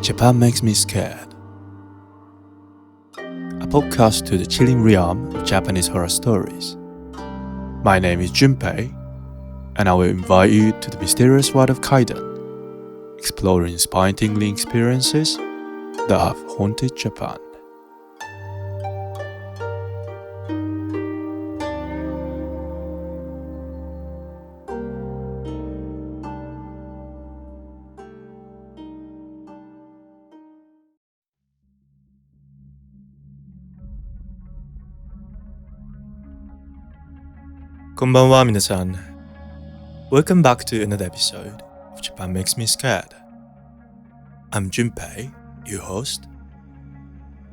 Japan Makes Me Scared, a podcast to the chilling realm of Japanese horror stories. My name is Junpei, and I will invite you to the mysterious world of Kaidan, exploring spine-tingling experiences that have haunted Japan. Konbanwa minasan. Welcome back to another episode of Japan Makes Me Scared. I'm Junpei, your host,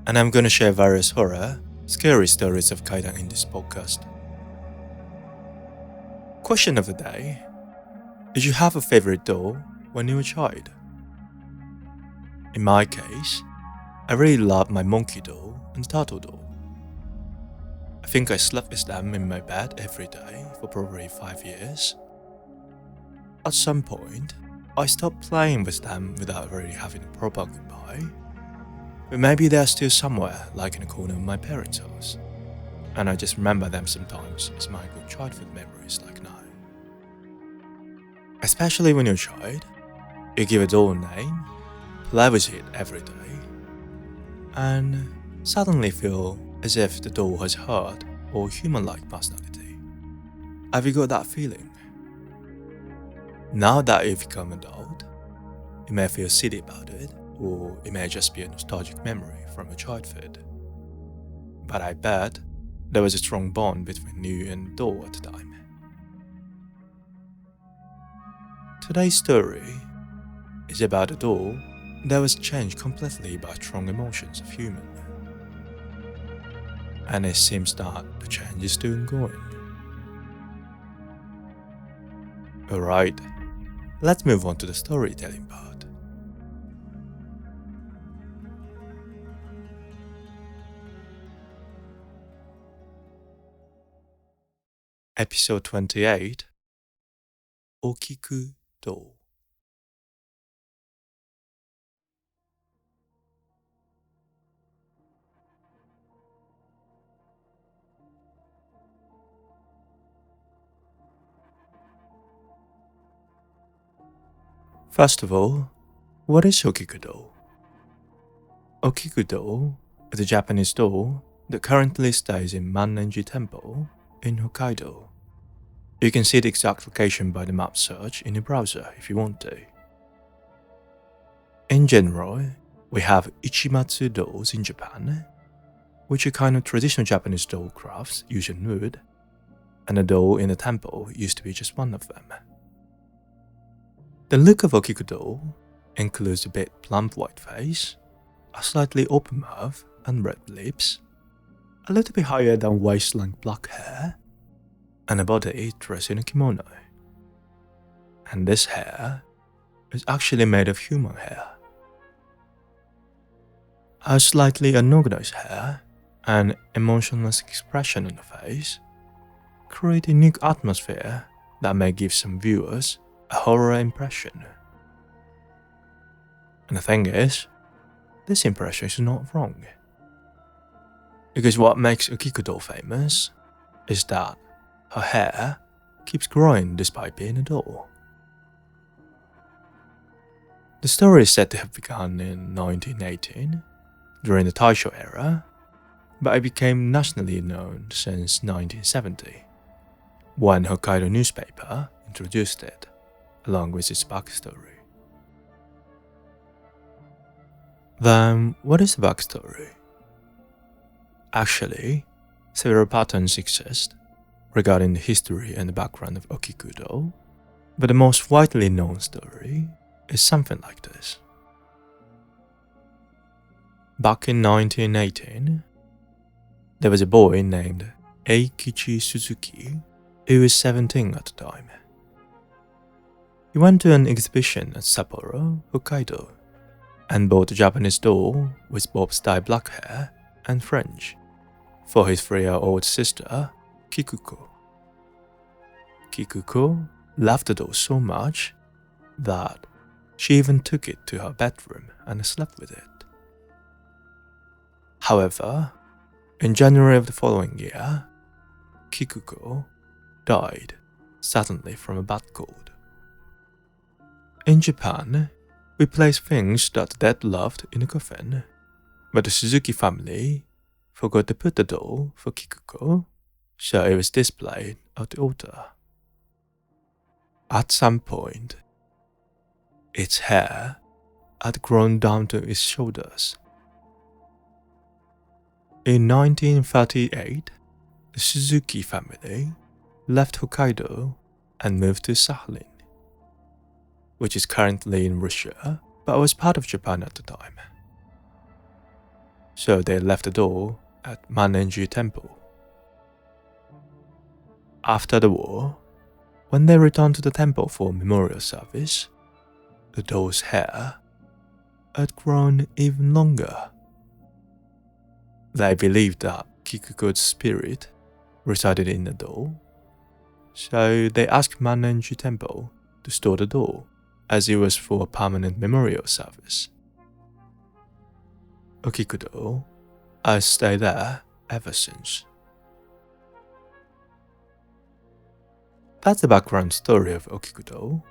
and I'm gonna share various horror, scary stories of Kaidan in this podcast. Question of the day: did you have a favorite doll when you were a child? In my case, I really loved my monkey doll and turtle doll. I think I slept with them in my bed every day for probably 5 years. At some point, I stopped playing with them without really having a proper goodbye. But maybe they're still somewhere, like in a corner of my parents' house. And I just remember them sometimes as my good childhood memories like now. Especially when you're a child, you give a doll a name, play with it every day, and suddenly feel as if the doll has heart or human-like personality. Have you got that feeling? Now that you've become an adult, you may feel silly about it, or it may just be a nostalgic memory from your childhood. But I bet there was a strong bond between you and the doll at the time. Today's story is about a doll that was changed completely by strong emotions of human. And it seems that the change is still ongoing. Alright, let's move on to the storytelling part. Episode 28, Okiku Doll. First of all, what is Okiku Doll? Okiku Doll is a Japanese doll that currently stays in Mannenji Temple in Hokkaido. You can see the exact location by the map search in your browser if you want to. In general, we have Ichimatsu dolls in Japan, which are kind of traditional Japanese doll crafts using wood, and a doll in a temple used to be just one of them. The look of Okiku Doll includes a bit plump white face, a slightly open mouth and red lips, a little bit higher than waist-length black hair, and a body dressed in a kimono. And this hair is actually made of human hair. A slightly unorganized hair and emotionless expression on the face create a unique atmosphere that may give some viewers a horror impression. And the thing is, this impression is not wrong. Because what makes Okiku Doll famous is that her hair keeps growing despite being a doll. The story is said to have begun in 1918, during the Taisho era, but it became nationally known since 1970, when Hokkaido newspaper introduced it, along with its backstory. Then, what is the backstory? Actually, several patterns exist regarding the history and the background of Okiku Doll, but the most widely known story is something like this. Back in 1918, there was a boy named Eikichi Suzuki who was 17 at the time. He went to an exhibition at Sapporo, Hokkaido, and bought a Japanese doll with bob-style black hair and fringe for his 3-year-old sister, Kikuko. Kikuko loved the doll so much that She even took it to her bedroom and slept with it. However, in January of the following year, Kikuko died suddenly from a bad cold. In Japan, we place things that the dead loved in a coffin, but the Suzuki family forgot to put the doll for Kikuko, so it was displayed at the altar. At some point, its hair had grown down to its shoulders. In 1938, the Suzuki family left Hokkaido and moved to Sakhalin, which is currently in Russia but was part of Japan at the time. So they left the doll at Mannenji Temple. After the war, when they returned to the temple for memorial service, the doll's hair had grown even longer. They believed that Kikuko's spirit resided in the doll, so they asked Mannenji Temple to store the doll as it was for a permanent memorial service. Okiku Doll has stayed there ever since. That's the background story of Okiku Doll.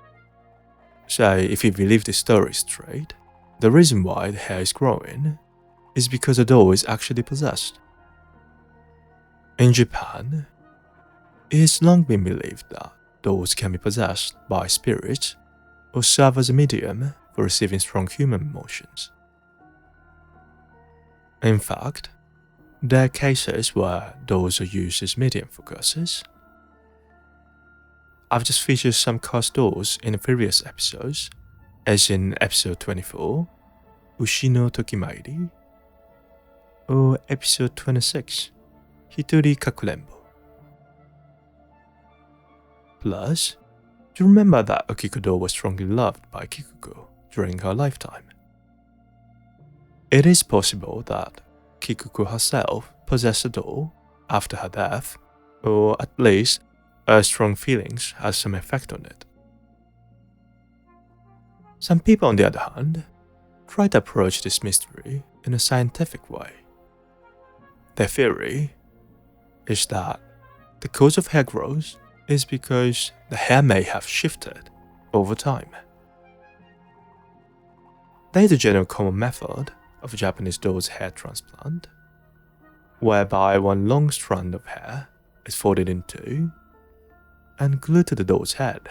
So if you believe the story straight, the reason why the hair is growing is because the doll is actually possessed. In Japan, it has long been believed that dolls can be possessed by spirits or serve as a medium for receiving strong human emotions. In fact, there are cases where dolls are used as medium for curses. I've just featured some cursed dolls in the previous episodes, as in episode 24, Ushi no Tokimairi, or episode 26, Hitori Kakurenbo. Plus, do you remember that Okiku Doll was strongly loved by Kikuko during her lifetime? It is possible that Kikuko herself possessed the doll after her death, or at least her strong feelings had some effect on it. Some people, on the other hand, try to approach this mystery in a scientific way. Their theory is that the cause of hair growth is because the hair may have shifted over time. There is a general common method of a Japanese doll's hair transplant, whereby one long strand of hair is folded in two and glued to the doll's head.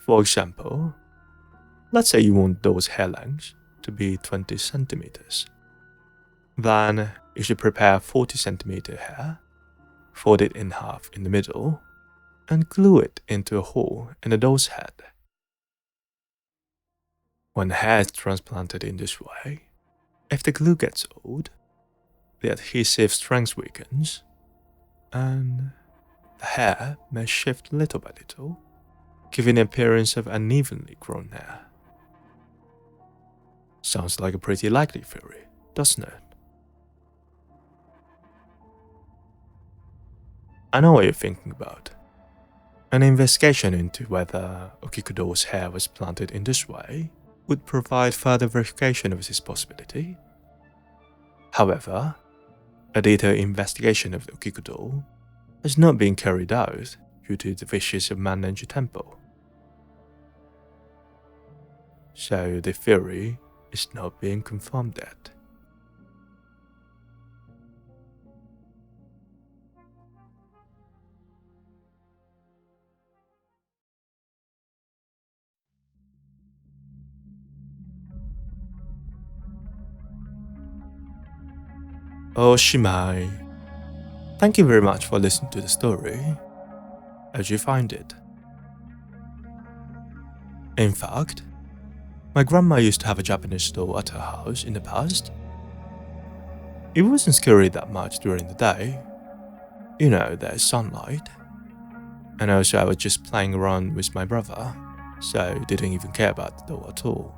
For example, let's say you want the doll's hair length to be 20 centimeters. Then you should prepare 40 centimeter hair, fold it in half in the middle, and glue it into a hole in the doll's head. When hair is transplanted in this way, if the glue gets old, the adhesive strength weakens, and the hair may shift little by little, giving an appearance of unevenly grown hair. Sounds like a pretty likely theory, doesn't it? I know what you're thinking about. An investigation into whether Okiku Doll's hair was planted in this way would provide further verification of this possibility. However, a detailed investigation of the Okiku Doll has not been carried out due to the wishes of Mannenji Temple. So the theory is not being confirmed yet. Oshimai. Thank you very much for listening to the story. How'd you find it? In fact, my grandma used to have a Japanese doll at her house in the past. It wasn't scary that much during the day. You know, there's sunlight. And also I was just playing around with my brother, so didn't even care about the doll at all.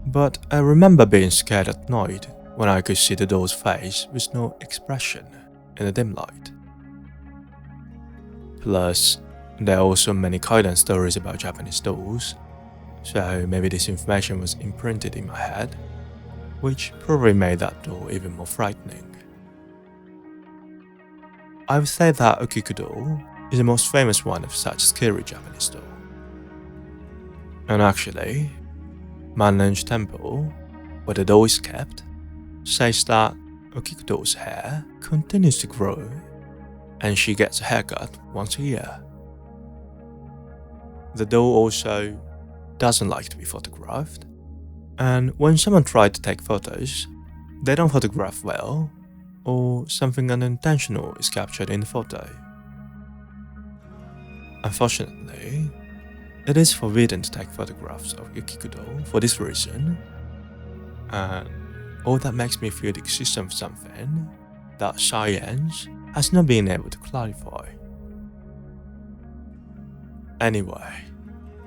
But I remember being scared at night when I could see the doll's face with no expression in the dim light. Plus, There are also many guidance stories about Japanese dolls, so maybe this information was imprinted in my head, which probably made that doll even more frightening. I would say that Okiku Doll is the most famous one of such scary Japanese doll. And actually, Manlange Temple, where the doll is kept, says that Okiku Doll's hair continues to grow and she gets a haircut once a year. The doll also doesn't like to be photographed, and when someone tries to take photos, they don't photograph well, or something unintentional is captured in the photo. Unfortunately, it is forbidden to take photographs of Okiku Doll for this reason, and all that makes me feel the existence of something that science has not been able to clarify. Anyway,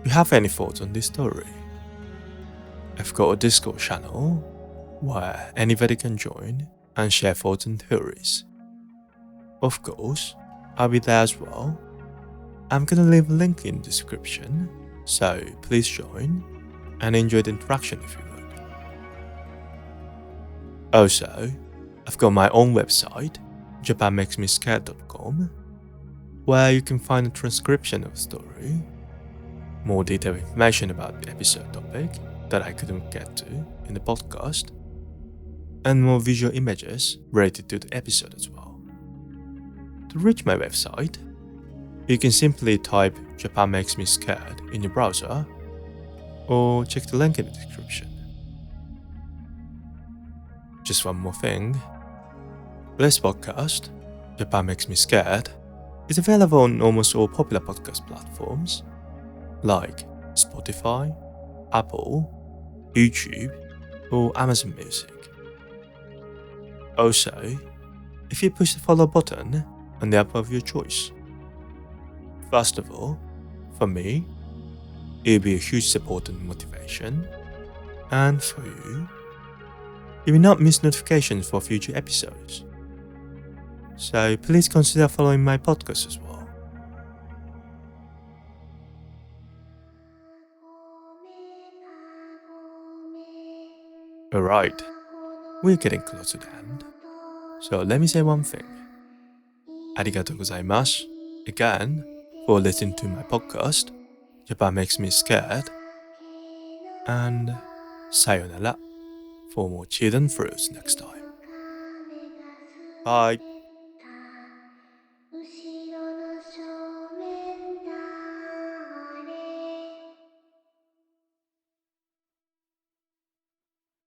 if you have any thoughts on this story, I've got a Discord channel where anybody can join and share thoughts and theories. Of course, I'll be there as well. I'm gonna leave a link in the description, so please join and enjoy the interaction if you would. Also, I've got my own website, japanmakesmescared.com, where you can find a transcription of the story, more detailed information about the episode topic that I couldn't get to in the podcast, and more visual images related to the episode as well. To reach my website, you can simply type Japan Makes Me Scared in your browser, or check the link in the description. Just one more thing. This podcast, Japan Makes Me Scared, is available on almost all popular podcast platforms like Spotify, Apple, YouTube, or Amazon Music. Also, if you push the follow button on the app of your choice. First of all, for me, it will be a huge support and motivation, and for you, you will not miss notifications for future episodes. So please consider following my podcast as well. Alright, we're getting close to the end, so let me say one thing. Arigatou gozaimasu again for listening to my podcast, Japan Makes Me Scared, and sayonara for more children fruits next time. Bye.